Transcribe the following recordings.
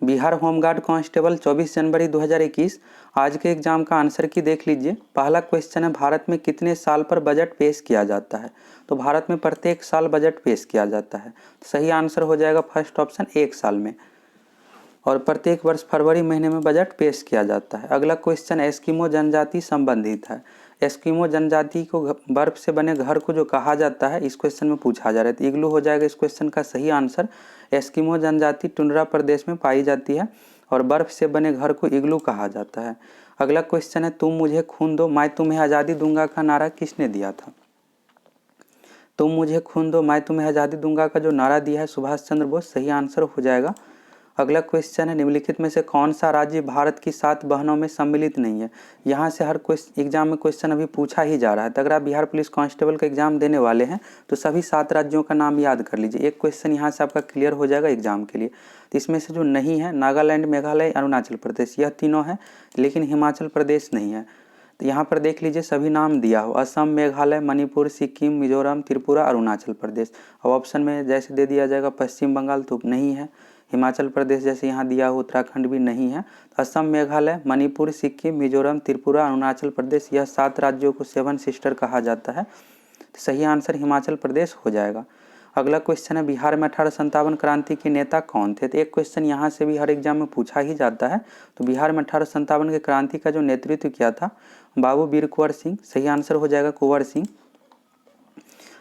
Bihar home guard constable 24 जनवरी 2021। आज के exam का आंसर की देख लीजिए। पहला क्वेश्चन है, भारत में कितने साल पर बजट पेश किया जाता है? तो भारत में प्रत्येक साल बजट पेश किया जाता है। सही आंसर हो जाएगा फर्स्ट ऑप्शन, 1 साल में। और प्रत्येक वर्ष फरवरी महीने में बजट पेश किया जाता है। अगला क्वेश्चन एस्किमो जनजाति संबंधित है। एस्किमो जनजाति को बर्फ से बने घर को जो कहा जाता है, इस क्वेश्चन में पूछा जा रहा है। तो इग्लू हो जाएगा इस क्वेश्चन का सही आंसर। एस्किमो जनजाति टुंड्रा प्रदेश में पाई जाती है और बर्फ से बने घर को इग्लू कहा जाता है। अगला क्वेश्चन है, तुम मुझे खून दो मैं तुम्हें आज़ादी दूंगा का नारा किसने दिया था? तुम मुझे खून दो मैं तुम्हें आज़ादी दूंगा का जो नारा दिया है, सुभाष चंद्र बोस। सही आंसर हो जाएगा। अगला क्वेश्चन है, निम्नलिखित में से कौन सा राज्य भारत की 7 बहनों में सम्मिलित नहीं है? यहाँ से हर एग्जाम में क्वेश्चन अभी पूछा ही जा रहा है। तो अगर आप बिहार पुलिस कांस्टेबल का एग्जाम देने वाले हैं तो सभी 7 राज्यों का नाम याद कर लीजिए। एक क्वेश्चन यहाँ से आपका क्लियर हो जाएगा एग्जाम के लिए। तो इसमें से जो नहीं है, नागालैंड, मेघालय, अरुणाचल प्रदेश, यह तीनों हैं, लेकिन हिमाचल प्रदेश नहीं है। तो यहाँ पर देख लीजिए सभी नाम दिया हो, असम, मेघालय, मणिपुर, सिक्किम, मिजोरम, त्रिपुरा, अरुणाचल प्रदेश। अब ऑप्शन में जैसे दे दिया जाएगा पश्चिम बंगाल तो नहीं है, हिमाचल प्रदेश जैसे यहाँ दिया हो उत्तराखंड भी नहीं है। असम, मेघालय, मणिपुर, सिक्किम, मिजोरम, त्रिपुरा, अरुणाचल प्रदेश, यह 7 राज्यों को 7 सिस्टर कहा जाता है। सही आंसर हिमाचल प्रदेश हो जाएगा। अगला क्वेश्चन है, बिहार में 1857 क्रांति के नेता कौन थे? तो एक क्वेश्चन यहाँ से भी हर एग्जाम में पूछा ही जाता है। तो बिहार में 1857 के क्रांति का जो नेतृत्व किया था, बाबू वीर कुंवर सिंह। सही आंसर हो जाएगा कुंवर सिंह।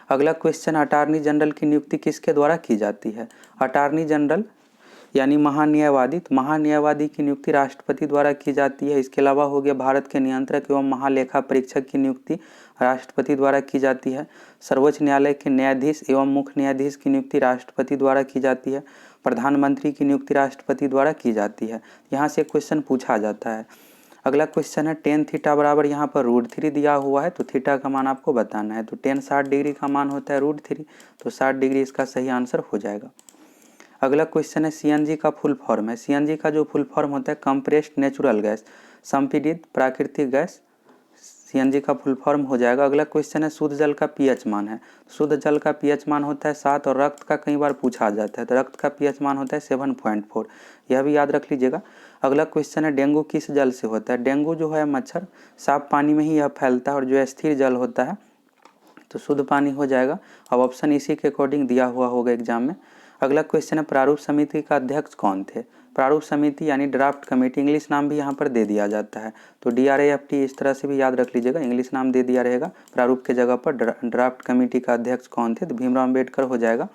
अगला क्वेश्चन, अटॉर्नी जनरल की नियुक्ति किसके द्वारा की जाती है? अटॉर्नी जनरल यानी महान्यायवादी। तो महान्यायवादी की नियुक्ति राष्ट्रपति द्वारा की जाती है। इसके अलावा हो गया भारत के नियंत्रक एवं महालेखा परीक्षक की नियुक्ति राष्ट्रपति द्वारा की जाती है। सर्वोच्च न्यायालय के न्यायाधीश एवं मुख्य न्यायाधीश की नियुक्ति राष्ट्रपति द्वारा की जाती है। प्रधानमंत्री की नियुक्ति राष्ट्रपति द्वारा की जाती है। यहाँ से क्वेश्चन पूछा जाता है। अगला क्वेश्चन है, टेन थीटा बराबर यहाँ पर √3 दिया हुआ है, तो थीटा का मान आपको बताना है। तो टेन 60 डिग्री का मान होता है √3, तो 60 डिग्री इसका सही आंसर हो जाएगा। अगला क्वेश्चन है, सीएनजी का फुल फॉर्म है। सीएनजी का जो फुल फॉर्म होता है कंप्रेस्ड नेचुरल गैस, संपीड़ित प्राकृतिक गैस, सीएनजी का फुल फॉर्म हो जाएगा। अगला क्वेश्चन है, शुद्ध जल का पीएच मान है। शुद्ध जल का पीएच मान होता है 7 और रक्त का कई बार पूछा जाता है, तो रक्त का पीएच मान होता है 7.4, यह भी याद रख लीजिएगा। अगला क्वेश्चन है, डेंगू किस जल से होता है? डेंगू जो है मच्छर, साफ पानी में ही यह फैलता है और जो स्थिर जल होता है तो शुद्ध पानी हो जाएगा। अब ऑप्शन इसी के अकॉर्डिंग दिया हुआ होगा एग्जाम में। अगला क्वेश्चन है, प्रारूप समिति का अध्यक्ष कौन थे? प्रारूप समिति यानी ड्राफ्ट कमेटी, इंग्लिश नाम भी यहाँ पर दे दिया जाता है, तो DRAFT इस तरह से भी याद रख लीजिएगा, इंग्लिश नाम दे दिया रहेगा। प्रारूप के जगह पर ड्राफ्ट कमेटी का अध्यक्ष कौन थे? तो भीमराव अम्बेडकर हो जाएगा।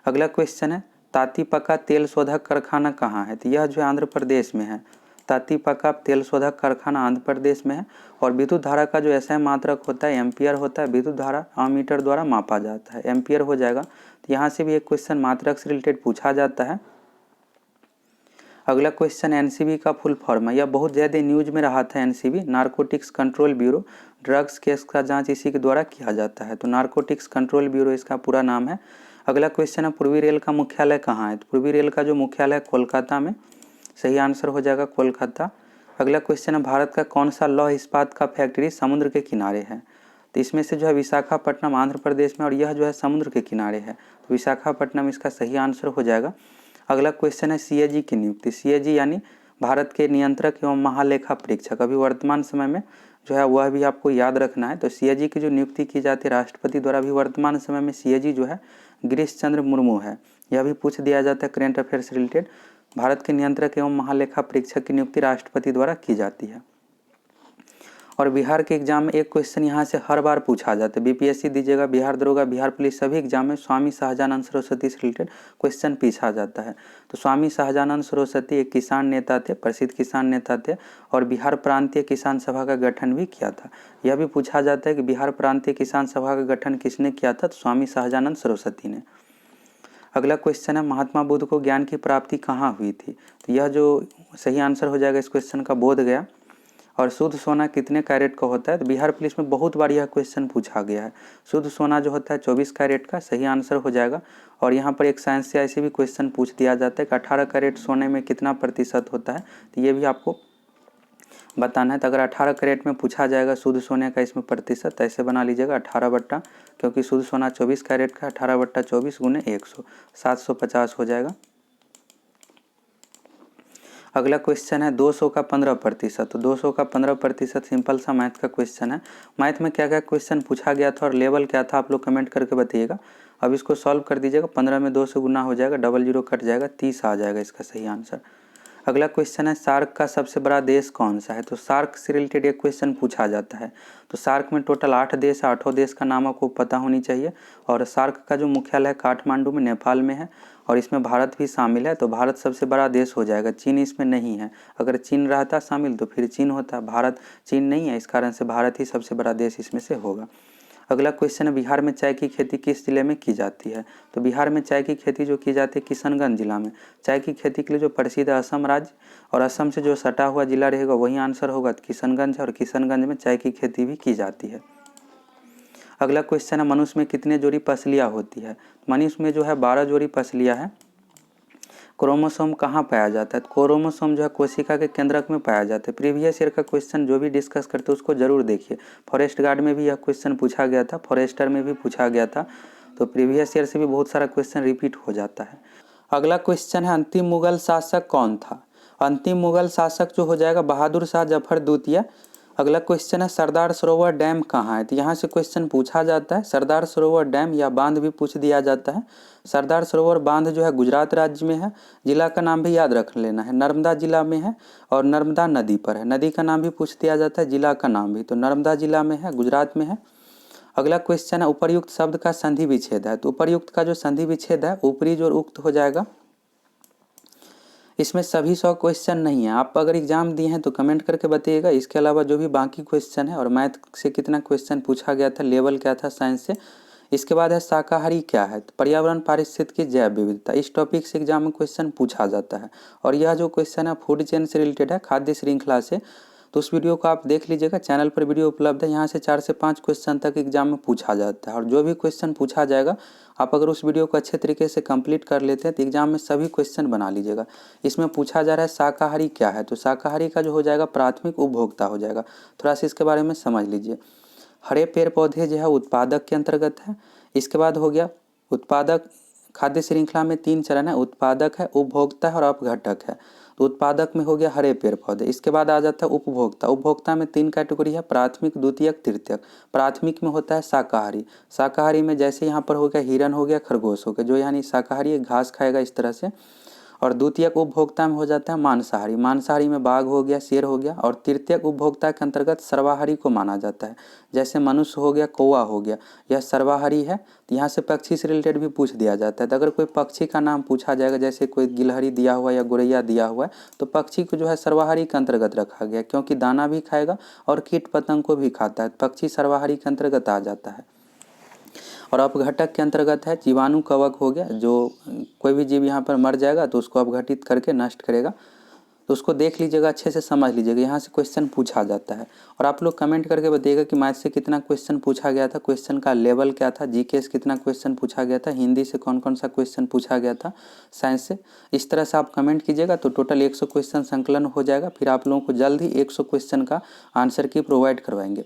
अगला क्वेश्चन है, तातीपका तेल शोधक कारखाना कहाँ है? तो यह जो आंध्र प्रदेश में है, तातीपका तेल शोधक कारखाना आंध्र प्रदेश में है। और विद्युत धारा का जो SI मात्रक होता है एम्पियर होता है, विद्युत धारा अमीटर द्वारा मापा जाता है, एम्पियर हो जाएगा। तो यहाँ से भी एक क्वेश्चन मात्रक से रिलेटेड पूछा जाता है। अगला क्वेश्चन, NCB का फुल फॉर्म है, यह बहुत ज़्यादा न्यूज में रहा था। NCB narcotics control bureau, drugs case का जांच इसी के द्वारा किया जाता है, तो नारकोटिक्स कंट्रोल ब्यूरो इसका पूरा नाम है। अगला क्वेश्चन है, पूर्वी रेल का मुख्यालय कहाँ है? तो पूर्वी रेल का जो मुख्यालय है कोलकाता में, सही आंसर हो जाएगा कोलकाता। अगला क्वेश्चन है, भारत का कौन सा लौह इस्पात का फैक्ट्री समुद्र के किनारे है? तो इसमें से जो है विशाखापट्टनम आंध्र प्रदेश में, और यह जो है समुद्र के किनारे है, तो विशाखापट्टनम इसका सही आंसर हो जाएगा। अगला क्वेश्चन है, CAG की नियुक्ति। CAG यानी भारत के नियंत्रक एवं महालेखा परीक्षक, अभी वर्तमान समय में जो है वह भी आपको याद रखना है। तो CAG की जो नियुक्ति की जाती है राष्ट्रपति द्वारा, भी वर्तमान समय में CAG जो है गिरीश चंद्र मुर्मू है। यह भी पूछ दिया जाता है करंट अफेयर से रिलेटेड। भारत के नियंत्रक एवं महालेखा परीक्षक की नियुक्ति राष्ट्रपति द्वारा की जाती है। और बिहार के एग्जाम में एक क्वेश्चन यहाँ से हर बार पूछा जाता है, BPSC दीजिएगा, बिहार दरोगा, बिहार पुलिस, सभी एग्जाम में स्वामी शाहजानंद सरस्वती से रिलेटेड क्वेश्चन पूछा जाता है। तो स्वामी शाहजानंद सरस्वती एक किसान नेता थे, प्रसिद्ध किसान नेता थे, और बिहार प्रांतीय किसान सभा का गठन भी किया था। यह भी पूछा जाता है कि बिहार प्रांतीय किसान सभा का गठन किसने किया था? तो स्वामी शाहजानंद सरस्वती ने। अगला क्वेश्चन है, महात्मा बुद्ध को ज्ञान की प्राप्ति कहाँ हुई थी? तो यह जो सही आंसर हो जाएगा इस क्वेश्चन का, बोध गया। और शुद्ध सोना कितने कैरेट का होता है? तो बिहार पुलिस में बहुत बार यह क्वेश्चन पूछा गया है। शुद्ध सोना जो होता है 24 कैरेट का, सही आंसर हो जाएगा। और यहाँ पर एक साइंस से ऐसे भी क्वेश्चन पूछ दिया जाता है कि 18 कैरेट सोने में कितना प्रतिशत होता है, तो ये भी आपको बताना है। तो अगर 18 कैरेट में पूछा जाएगा शुद्ध सोने का इसमें प्रतिशत, ऐसे बना लीजिएगा 18 क्योंकि शुद्ध सोना 24 कैरेट का, 18/24 × 100, 750 हो जाएगा। अगला क्वेश्चन है 200 का 15%। तो 200 का 15% सिंपल सा मैथ का क्वेश्चन है। मैथ में क्या क्या क्वेश्चन पूछा गया था और लेवल क्या था आप लोग कमेंट करके बताइएगा। अब इसको सॉल्व कर दीजिएगा। 15 में 2 से गुना हो जाएगा, डबल जीरो कट जाएगा, 30 आ जाएगा इसका सही आंसर। अगला क्वेश्चन है सार्क का सबसे बड़ा देश कौन सा है। तो सार्क से रिलेटेड एक क्वेश्चन पूछा जाता है। तो सार्क में टोटल 8 देश है, 8 देश का नाम आपको पता होनी चाहिए। और सार्क का जो मुख्यालय काठमांडू में नेपाल में है और इसमें भारत भी शामिल है। तो भारत सबसे बड़ा देश हो जाएगा, चीन इसमें नहीं है। अगर चीन रहता शामिल तो फिर चीन होता, भारत चीन नहीं है, इस कारण से भारत ही सबसे बड़ा देश इसमें से होगा। अगला क्वेश्चन है बिहार में चाय की खेती किस जिले में की जाती है। तो बिहार में चाय की खेती जो की जाती है किशनगंज जिला में। चाय की खेती के लिए जो प्रसिद्ध है असम राज्य, और असम से जो सटा हुआ जिला रहेगा वही आंसर होगा। तो किशनगंज है और किशनगंज में चाय की खेती भी की जाती है। अगला क्वेश्चन है मनुष्य में कितने जोड़ी पसलियाँ होती है। मनुष्य में जो है 12 जोड़ी पसलियाँ हैं। क्रोमोसोम कहाँ पाया जाता है। क्रोमोसोम जो है कोशिका के केंद्रक में पाया जाता है। प्रीवियस ईयर का क्वेश्चन जो भी डिस्कस करते हैं उसको जरूर देखिए। फॉरेस्ट गार्ड में भी यह क्वेश्चन पूछा गया था, फॉरेस्टर में भी पूछा गया था। तो प्रीवियस ईयर से भी बहुत सारा क्वेश्चन रिपीट हो जाता है। अगला क्वेश्चन है अंतिम मुगल शासक कौन था। अंतिम मुगल शासक जो हो जाएगा बहादुर शाह जफर द्वितीय। अगला क्वेश्चन है सरदार सरोवर डैम कहाँ है। तो यहाँ से क्वेश्चन पूछा जाता है। सरदार सरोवर डैम या बांध भी पूछ दिया जाता है। सरदार सरोवर बांध जो है गुजरात राज्य में है। जिला का नाम भी याद रख लेना है, नर्मदा जिला में है और नर्मदा नदी पर है। नदी का नाम भी पूछ दिया जाता है, जिला का नाम भी। तो नर्मदा जिला में है, गुजरात में है। अगला क्वेश्चन है उपर्युक्त शब्द का संधि विच्छेद है। तो उपर्युक्त का जो संधि विच्छेद है ऊपरी जो उक्त हो जाएगा। इसमें सभी 100 क्वेश्चन नहीं है। आप अगर एग्जाम दिए हैं तो कमेंट करके बताइएगा। इसके अलावा जो भी बाकी क्वेश्चन है और मैथ से कितना क्वेश्चन पूछा गया था, लेवल क्या था साइंस से। इसके बाद है शाकाहारी क्या है। तो पर्यावरण पारिस्थितिकी जैव विविधता, इस टॉपिक से एग्जाम में क्वेश्चन पूछा जाता है। और यह जो क्वेश्चन है फूड चेन से रिलेटेड है, खाद्य श्रृंखला से। तो उस वीडियो को आप देख लीजिएगा, चैनल पर वीडियो उपलब्ध है। यहाँ से 4 से 5 क्वेश्चन तक एग्जाम में पूछा जाता है। और जो भी क्वेश्चन पूछा जाएगा आप अगर उस वीडियो को अच्छे तरीके से कंप्लीट कर लेते हैं तो एग्जाम में सभी क्वेश्चन बना लीजिएगा। इसमें पूछा जा रहा है शाकाहारी क्या है। तो शाकाहारी का जो हो जाएगा प्राथमिक उपभोक्ता हो जाएगा। थोड़ा सा इसके बारे में समझ लीजिए। हरे पेड़ पौधे जो है उत्पादक के अंतर्गत है। इसके बाद हो गया उत्पादक। खाद्य श्रृंखला में 3 चरण है, उत्पादक है, उपभोक्ता है और अपघटक है। तो उत्पादक में हो गया हरे पेड़ पौधे। इसके बाद आ जाता है उपभोक्ता। उपभोक्ता में 3 कैटेगरी है, प्राथमिक, द्वितीयक, तृतीयक। प्राथमिक में होता है शाकाहारी। शाकाहारी में जैसे यहाँ पर हो गया हिरन हो गया, खरगोश हो गया, जो यानी शाकाहारी घास खाएगा इस तरह से। और द्वितीयक उपभोक्ता में हो जाता है मांसाहारी। मांसाहारी में बाघ हो गया, शेर हो गया। और तृतीयक उपभोक्ता के अंतर्गत सर्वाहारी को माना जाता है। जैसे मनुष्य हो गया, कौवा हो गया, यह सर्वाहारी है। तो यहाँ से पक्षी से रिलेटेड भी पूछ दिया जाता है। तो अगर कोई पक्षी का नाम पूछा जाएगा, जैसे कोई गिलहरी दिया हुआ या गोरैया दिया हुआ है, तो पक्षी को जो है सर्वाहारी के अंतर्गत रखा गया, क्योंकि दाना भी खाएगा और कीट पतंग को भी खाता है। पक्षी सर्वाहारी के अंतर्गत आ जाता है। और अपघटक के अंतर्गत है जीवाणु कवक हो गया, जो कोई भी जीव यहाँ पर मर जाएगा तो उसको अपघटित करके नष्ट करेगा। तो उसको देख लीजिएगा, अच्छे से समझ लीजिएगा, यहाँ से क्वेश्चन पूछा जाता है। और आप लोग कमेंट करके बताइएगा कि मैथ से कितना क्वेश्चन पूछा गया था, क्वेश्चन का लेवल क्या था, जीके से कितना क्वेश्चन पूछा गया था, हिंदी से कौन कौन सा क्वेश्चन पूछा गया था, साइंस से। इस तरह से आप कमेंट कीजिएगा तो टोटल 100 क्वेश्चन संकलन हो जाएगा। फिर आप लोगों को जल्द ही 100 क्वेश्चन का आंसर की प्रोवाइड करवाएंगे।